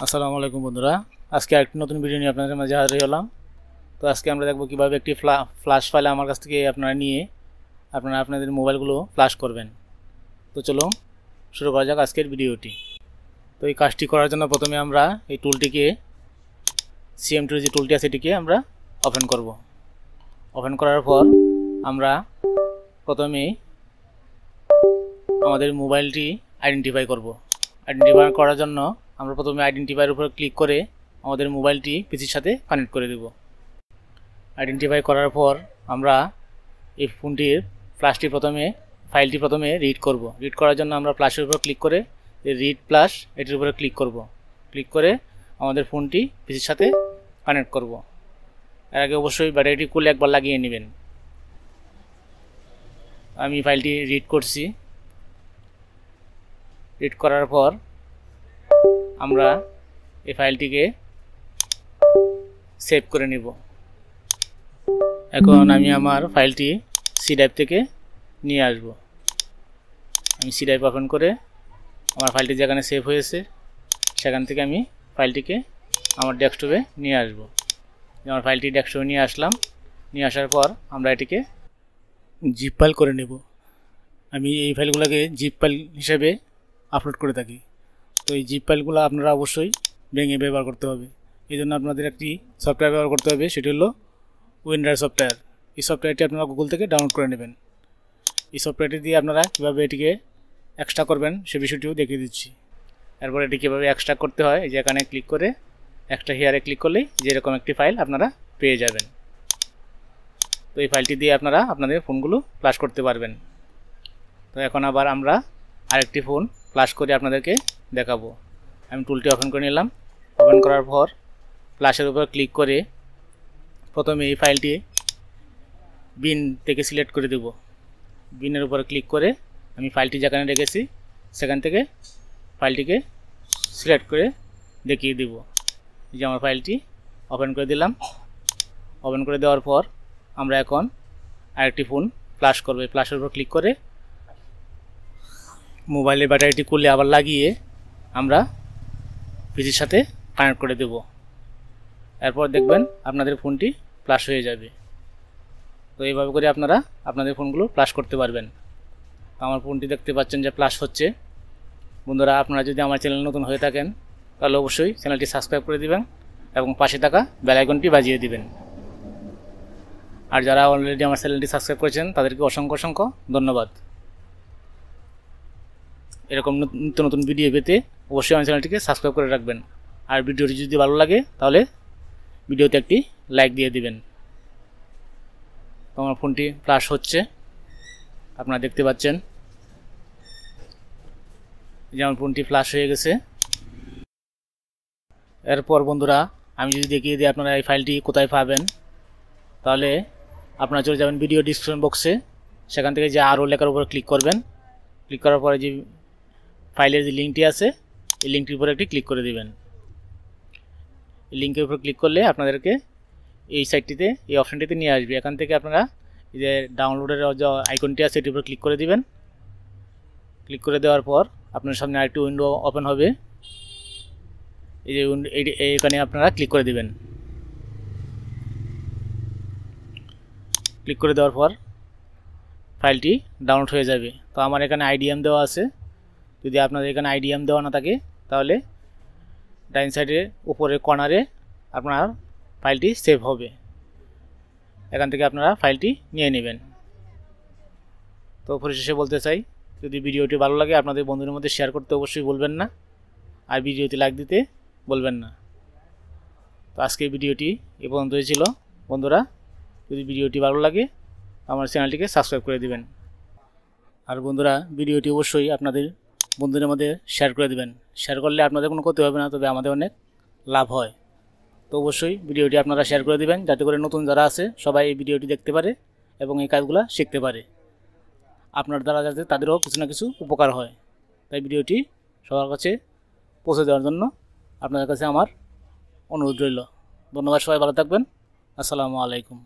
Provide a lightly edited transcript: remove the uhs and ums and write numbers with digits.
আসসালামু আলাইকুম বন্ধুরা, আজকে আরেকটি নতুন ভিডিও নিয়ে আপনাদের মাঝে হাজির হলাম। তো আজকে আমরা দেখব কিভাবে একটি ফ্ল্যাশ ফাইল আমার কাছ থেকে আপনারা নিয়ে আপনাদের মোবাইলগুলো ফ্ল্যাশ করবেন। তো চলো শুরু করা যাক আজকের ভিডিওটি। তো এই কাজটি করার জন্য প্রথমে আমরা এই টুলটিকে সিএম2 যে টুলটি আছে এটিকে আমরা ওপেন করব। ওপেন করার পর আমরা প্রথমে আমাদের মোবাইলটি আইডেন্টিফাই করব। আইডেন্টিফাই করার জন্য আমরা প্রথমে আইডেন্টিফাইয়ের উপর ক্লিক করে আমাদের মোবাইলটি পিসির সাথে কানেক্ট করে দেব। আইডেন্টিফাই করার পর আমরা এই ফোনটির ফাইলটি প্রথমে রিড করব। রিড করার জন্য আমরা প্লাসের উপর ক্লিক করে রিড প্লাস এটির উপরে ক্লিক করব। ক্লিক করে আমাদের ফোনটি পিসির সাথে কানেক্ট করব। এর আগে অবশ্যই ব্যাটারিটি খুলে একবার লাগিয়ে নেবেন। আমি ফাইলটি রিড করছি। রিড করার পর আমরা এই ফাইলটিকে সেভ করে নিব। এখন আমি আমার ফাইলটি সি ড্রাইভ থেকে নিয়ে আসব। আমি সি ড্রাইভ ওপেন করে আমার ফাইলটি যেখানে সেভ হয়েছে সেখান থেকে আমি ফাইলটিকে আমার ডেস্কটপে নিয়ে আসব। আমার ফাইলটি ডেস্কটপে নিয়ে আসলাম। নিয়ে আসার পর আমরা এটিকে জিপ ফাইল করে নেব। আমি এই ফাইলগুলোকে জিপ ফাইল হিসেবে আপলোড করে থাকি। তো এই জিপ ফাইলগুলো আপনারা অবশ্যই ভেঙে ব্যবহার করতে হবে। এই জন্য আপনাদের একটি সফটওয়্যার ব্যবহার করতে হবে, সেটি হলো উইন্ডার সফটওয়্যার। এই সফটওয়্যারটি আপনারা গুগল থেকে ডাউনলোড করে নেবেন। এই সফটওয়্যারটি দিয়ে আপনারা কীভাবে এটিকে এক্সট্রা করবেন সে বিষয়টিও দেখিয়ে দিচ্ছি। এরপর এটি কীভাবে এক্সট্রা করতে হয়, এই যে এখানে ক্লিক করে এক্সট্রা হিয়ারে ক্লিক করলেই যেরকম একটি ফাইল আপনারা পেয়ে যাবেন। তো এই ফাইলটি দিয়ে আপনারা আপনাদের ফোনগুলো ফ্ল্যাশ করতে পারবেন। তো এখন আবার আমরা আরেকটি ফোন ফ্ল্যাশ করে আপনাদেরকে দেখাবো। আমি টুলটি ওপেন করে নিলাম। ওপেন করার পর ফ্ল্যাশের উপর ক্লিক করে প্রথমে এই ফাইলটি বিন থেকে সিলেক্ট করে দেব। বিনের উপর ক্লিক করে আমি ফাইলটি যেখানে রেখেছি সেখান থেকে ফাইলটিকে সিলেক্ট করে দেখিয়ে দেব। এই যে আমার ফাইলটি ওপেন করে দিলাম। ওপেন করে দেওয়ার পর আমরা এখন আরেকটি ফোন ফ্ল্যাশ করব। ফ্ল্যাশের উপর ক্লিক করে মোবাইলের ব্যাটারিটি খুলে আবার লাগিয়ে আমরা পিসির সাথে কানেক্ট করে দেব। এরপর দেখবেন আপনাদের ফোনটি ফ্ল্যাশ হয়ে যাবে। তো এইভাবে করে আপনারা আপনাদের ফোনগুলো ফ্ল্যাশ করতে পারবেন। আমার ফোনটি দেখতে পাচ্ছেন যে ফ্ল্যাশ হচ্ছে। বন্ধুরা, আপনারা যদি আমার চ্যানেল নতুন হয়ে থাকেন তাহলে অবশ্যই চ্যানেলটি সাবস্ক্রাইব করে দিবেন এবং পাশে থাকা বেল আইকনটি বাজিয়ে দিবেন। আর যারা অলরেডি আমার চ্যানেলটি সাবস্ক্রাইব করেছেন তাদেরকে অসংখ্য অসংখ্য ধন্যবাদ। এরকম নিত্য নতুন ভিডিও পেতে অবশ্যই আমার চ্যানেলটিকে সাবস্ক্রাইব করে রাখবেন। আর ভিডিওটি যদি ভালো লাগে তাহলে ভিডিওতে একটি লাইক দিয়ে দিবেন। আমার ফোনটি ফ্ল্যাশ হচ্ছে, আপনারা দেখতে পাচ্ছেন যে আমার ফোনটি ফ্ল্যাশ হয়ে গেছে। এরপর বন্ধুরা আমি যদি দেখিয়ে দিই আপনারা এই ফাইলটি কোথায় পাবেন, তাহলে আপনারা চলে যাবেন ভিডিও ডিসক্রিপশন বক্সে। সেখান থেকে যে আরও লেখার উপর ক্লিক করবেন। ক্লিক করার পরে যে ফাইলের যে লিঙ্কটি আছে এই লিঙ্কটির উপরে একটি ক্লিক করে দিবেন। এই লিঙ্কের উপর ক্লিক করলে আপনাদেরকে এই সাইটটিতে এই অপশানটিতে নিয়ে আসবে। এখান থেকে আপনারা এই যে ডাউনলোডের যে আইকনটি আছে এটির উপর ক্লিক করে দিবেন। ক্লিক করে দেওয়ার পর আপনার সামনে আরেকটি উইন্ডো ওপেন হবে। এই যে এইখানে আপনারা ক্লিক করে দিবেন। ক্লিক করে দেওয়ার পর ফাইলটি ডাউনলোড হয়ে যাবে। তো আমার এখানে আইডিএম দেওয়া আছে। যদি আপনাদের এখানে আইডিএম দেওয়া না থাকে তাহলে ডাইন সাইডের উপরের কর্নারে আপনার ফাইলটি সেভ হবে। এখান থেকে আপনারা ফাইলটি নিয়ে নেবেন। তো পরিশেষে বলতে চাই, যদি ভিডিওটি ভালো লাগে আপনাদের বন্ধুদের মধ্যে শেয়ার করতে অবশ্যই বলবেন না, আর ভিডিওতে লাইক দিতে বলবেন না। তো আজকের ভিডিওটি এ পর্যন্তই ছিল। বন্ধুরা, যদি ভিডিওটি ভালো লাগে আমার চ্যানেলটিকে সাবস্ক্রাইব করে দিবেন। আর বন্ধুরা, ভিডিওটি অবশ্যই আপনাদের বন্ধুদের মধ্যে শেয়ার করে দিবেন। শেয়ার করলে আপনাদের কোনো ক্ষতি হবে না, তবে আমাদের অনেক লাভ হয়। তো অবশ্যই ভিডিওটি আপনারা শেয়ার করে দিবেন, যাতে করে নতুন যারা আছে সবাই এই ভিডিওটি দেখতে পারে এবং এই কাজগুলো শিখতে পারে। আপনার দ্বারা যাতে তাদেরও কিছু না কিছু উপকার হয়। তাই ভিডিওটি সবার কাছে পৌঁছে দেওয়ার জন্য আপনাদের কাছে আমার অনুরোধ রইল। ধন্যবাদ। সবাই ভালো থাকবেন। আসসালামু আলাইকুম।